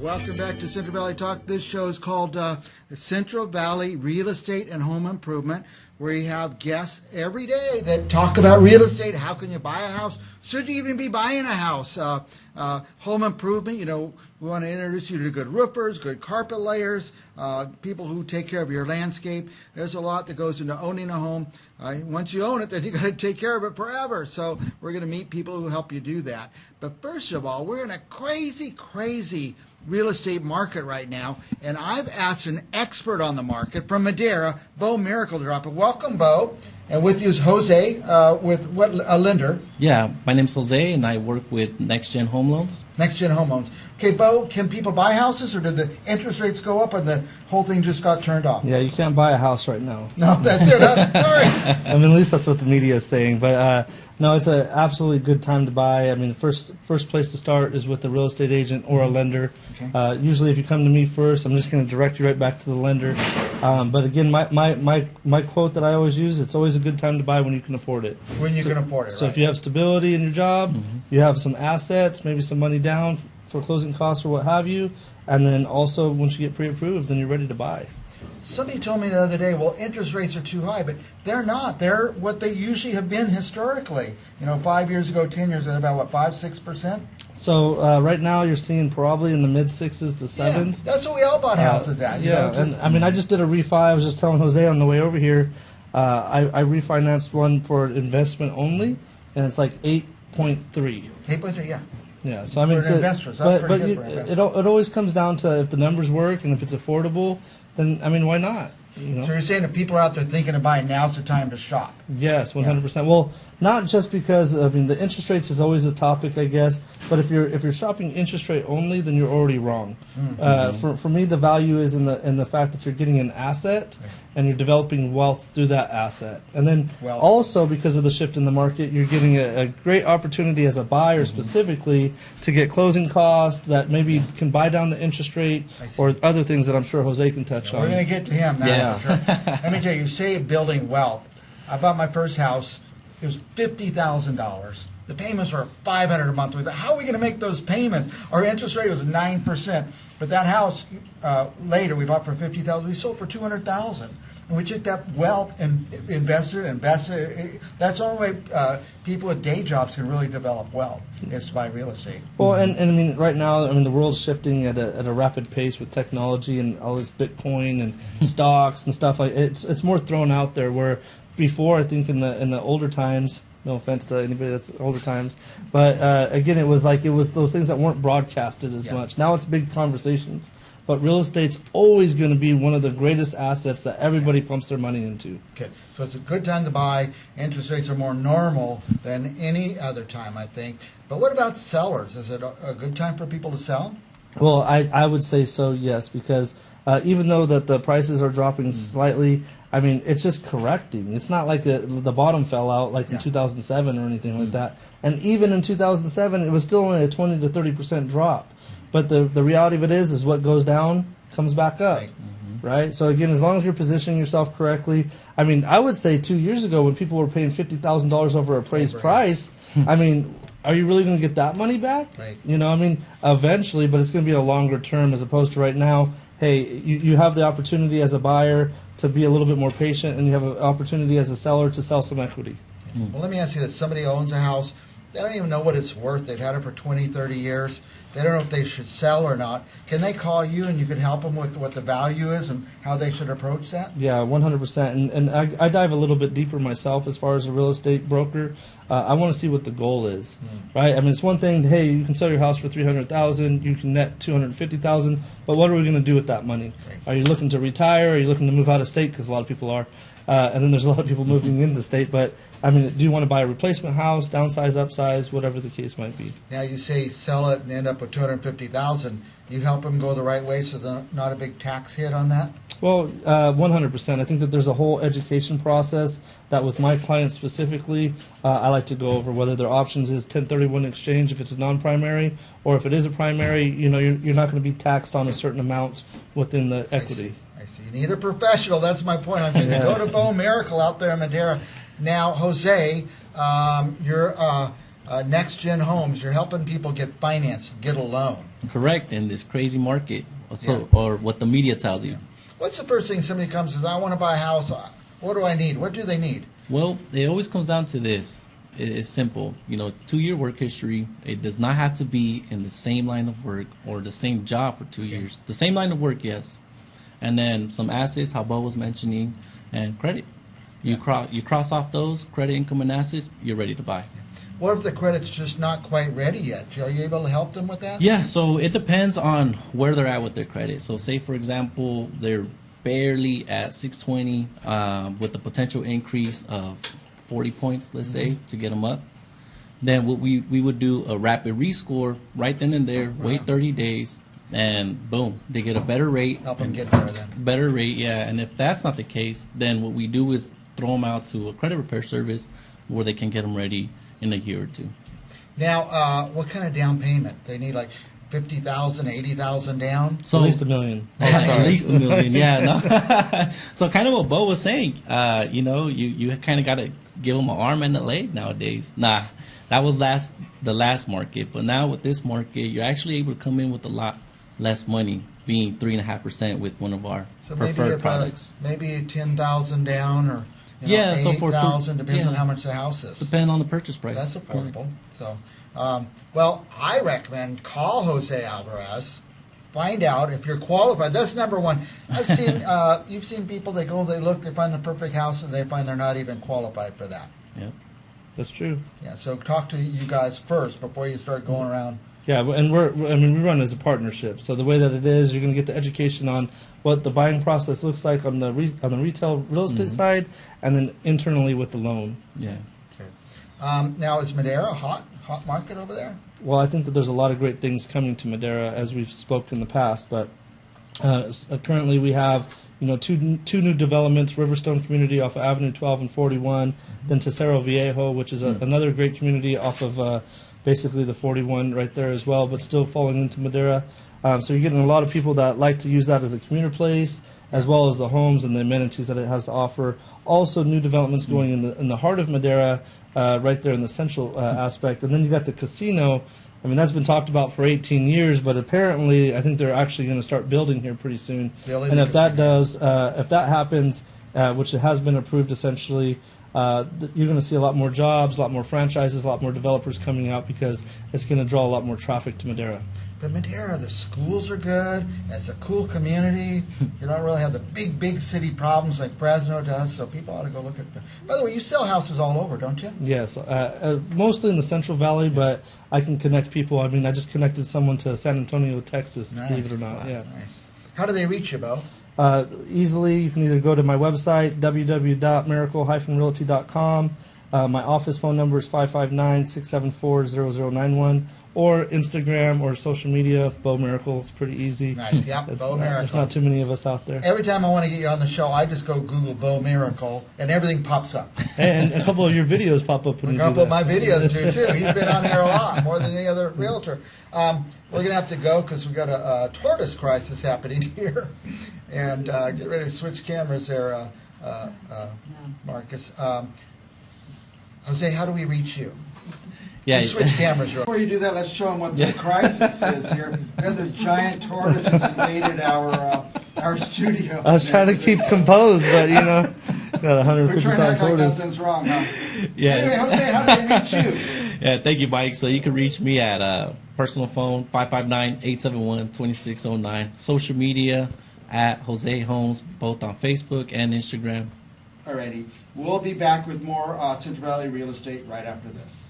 Welcome back to Central Valley Talk. This show is called the Central Valley Real Estate and Home Improvement, where you have guests every day that talk about real estate. How can you buy a house? Should you even be buying a house? Home improvement, we want to introduce you to good roofers, good carpet layers, people who take care of your landscape. There's a lot that goes into owning a home. Once you own it, then you got to take care of it forever. So we're going to meet people who help you do that. But first of all, we're in a crazy real estate market right now, and I've asked an expert on the market from Madeira, Beau Miracle, to drop it. Welcome, Beau. And with you is Jose, with a lender. Yeah, my name's Jose, and I work with Next Gen Home Loans. Next Gen Home Loans. Okay, Beau, can people buy houses, or did the interest rates go up and the whole thing just got turned off? Yeah, you can't buy a house right now. No, that's it. Sorry. I mean, at least that's what the media is saying. But no, it's an absolutely good time to buy. I mean, the first place to start is with a real estate agent or a lender. Okay. Usually, if you come to me first, I'm just going to direct you right back to the lender. But again, my quote that I always use: it's always a good time to buy when you can afford it. When you can afford it. So right. if you have stability in your job, you have some assets, maybe some money down for closing costs or what have you, and then also once you get pre-approved, then you're ready to buy. Somebody told me the other day, well, interest rates are too high, but they're not. They're what they usually have been historically. 5 years ago, 10 years ago, about what, 5-6%? So right now you're seeing probably in the mid-6s to 7s. Yeah, that's what we all bought houses at. And I mean, I just did a refi. I was just telling Jose on the way over here, I refinanced one for investment only, and it's like 8.3. 8.3, yeah. Yeah, so I mean, for investors, that's pretty good for investors. It always comes down to if the numbers work and if it's affordable, then I mean, why not? So you're saying if people are out there thinking of buying, now's the time to shop? Yes, 100%. Yeah. Well, not just because I mean the interest rates is always a topic, I guess, but if you're shopping interest rate only, then you're already wrong. For me, the value is in the fact that you're getting an asset and you're developing wealth through that asset, and then also because of the shift in the market, you're getting a great opportunity as a buyer specifically to get closing costs that maybe can buy down the interest rate or other things that I'm sure Jose can touch on. We're going to get to him now. For sure. Let me tell you, say building wealth. I bought my first house. It was $50,000. The payments were $500 a month. How are we going to make those payments? Our interest rate was 9%. But that house later we bought for $50,000. We sold for $200,000, and we took that wealth and invested. That's the only way people with day jobs can really develop wealth is to buy real estate. Well, and I mean, right now, I mean, the world's shifting at a rapid pace with technology and all this Bitcoin and stocks and stuff like it's more thrown out there. Where before, I think in the older times. No offense to anybody that's older times, but again, it was those things that weren't broadcasted as much. Now it's big conversations, but real estate's always going to be one of the greatest assets that everybody pumps their money into. Okay, so it's a good time to buy. Interest rates are more normal than any other time, I think. But what about sellers? Is it a good time for people to sell? Well, I would say so, yes, because even though that the prices are dropping slightly, I mean, it's just correcting. It's not like the bottom fell out like in 2007 or anything like that. And even in 2007, it was still only a 20 to 30% drop. But the reality of it is what goes down comes back up, right? So again, as long as you're positioning yourself correctly, I mean, I would say 2 years ago when people were paying $50,000 over appraised price, I mean, are you really going to get that money back? Right. I mean, eventually, but it's going to be a longer term as opposed to right now. Hey, you have the opportunity as a buyer to be a little bit more patient, and you have an opportunity as a seller to sell some equity. Well, let me ask you this. Somebody owns a house. They don't even know what it's worth. They've had it for 20, 30 years. They don't know if they should sell or not. Can they call you and you can help them with what the value is and how they should approach that? Yeah, 100%. And I dive a little bit deeper myself as far as a real estate broker. I want to see what the goal is, right? I mean, it's one thing, hey, you can sell your house for $300,000, you can net $250,000, but what are we going to do with that money? Right. Are you looking to retire? Are you looking to move out of state? Because a lot of people are. And then there's a lot of people moving into the state. But, I mean, do you want to buy a replacement house, downsize, upsize, whatever the case might be? Now, you say sell it and end up with $250,000. You help them go the right way so there's not a big tax hit on that? Well, 100%. I think that there's a whole education process that with my clients specifically, I like to go over whether their options is 1031 exchange if it's a non-primary, or if it is a primary, you're not going to be taxed on a certain amount within the equity. I see. You need a professional. That's my point. I'm going to go to Beau Miracle out there in Madeira. Now, Jose, you're Next Gen Homes. You're helping people get finance, get a loan. Correct, in this crazy market, so Yeah. or what the media tells you. What's the first thing somebody comes and says, I want to buy a house? What do I need? What do they need? Well, it always comes down to this. It's simple. 2-year work history. It does not have to be in the same line of work or the same job for 2 years. The same line of work, yes. And then some assets, how Beau was mentioning, and credit. You cross off those, credit, income, and assets, you're ready to buy. What if the credit's just not quite ready yet? Are you able to help them with that? Yeah, so it depends on where they're at with their credit. So say, for example, they're barely at 620 with the potential increase of 40 points, let's say, to get them up. Then what we would do a rapid rescore right then and there, wait 30 days, and boom, they get a better rate. Help them get there then. Better rate, yeah. And if that's not the case, then what we do is throw them out to a credit repair service where they can get them ready in a year or two. Now, what kind of down payment? They need like 50,000, 80,000 down? So At least $1 million. at least $1 million, yeah. No. So kind of what Beau was saying, you kind of got to give them an arm and a leg nowadays. Nah, that was the last market, but now with this market, you're actually able to come in with a lot less money, being 3.5% with one of our preferred products. Maybe 10,000 down, or so for 8,000, depends on how much the house is. Depending on the purchase price. That's affordable. So, well, I recommend call Jose Alvarez. Find out if you're qualified. That's number one. I've seen you've seen people, they look, they find the perfect house, and they find they're not even qualified for that. Yep. That's true. Yeah. So talk to you guys first before you start going around. Yeah, and we run as a partnership. So the way that it is, you're going to get the education on what the buying process looks like on the retail real estate side, and then internally with the loan. Yeah. Okay. Now, is Madera a hot market over there? Well, I think that there's a lot of great things coming to Madera, as we've spoken in the past. But currently, we have two new developments: Riverstone Community off of Avenue 12 and 41, then Tesoro Viejo, which is another great community off of basically the 41 right there as well, but still falling into Madera. So you're getting a lot of people that like to use that as a commuter place, as well as the homes and the amenities that it has to offer. Also, new developments going in the heart of Madera, right there in the central aspect. And then you got the casino. I mean, that's been talked about for 18 years, but apparently I think they're actually going to start building here pretty soon. And if that happens, which it has been approved essentially, you're going to see a lot more jobs, a lot more franchises, a lot more developers coming out, because it's going to draw a lot more traffic to Madera. But Madera, the schools are good. It's a cool community. You don't really have the big city problems like Fresno does, so people ought to go look at it. By the way, you sell houses all over, don't you? Yes, mostly in the Central Valley, but I can connect people. I mean, I just connected someone to San Antonio, Texas, believe it or not. Wow, yeah. Nice. How do they reach you, Beau? Easily, you can either go to my website, www.miracle-realty.com. My office phone number is 559-674-0091, or Instagram or social media, Beau Miracle. It's pretty easy. Nice, yep, Beau Miracle. There's not too many of us out there. Every time I want to get you on the show, I just go Google Beau Miracle, and everything pops up. And a couple of your videos pop up when you do that. A couple of my videos do, too. He's been on here a lot, more than any other realtor. We're going to have to go because we've got a tortoise crisis happening here. And get ready to switch cameras there, Marcus. Jose, how do we reach you? Yeah. Switch cameras. Before you do that, let's show them what the crisis is here. We have this giant tortoise that's invaded our studio. I was trying to keep composed, but got 150 We're trying to act like tortoise. nothing's wrong, huh? Yeah. Anyway, Jose, how do they reach you? Yeah, thank you, Mike. So you can reach me at personal phone 559-871-2609. Social media at Jose Homes, both on Facebook and Instagram. Alrighty. We'll be back with more Central Valley real estate right after this.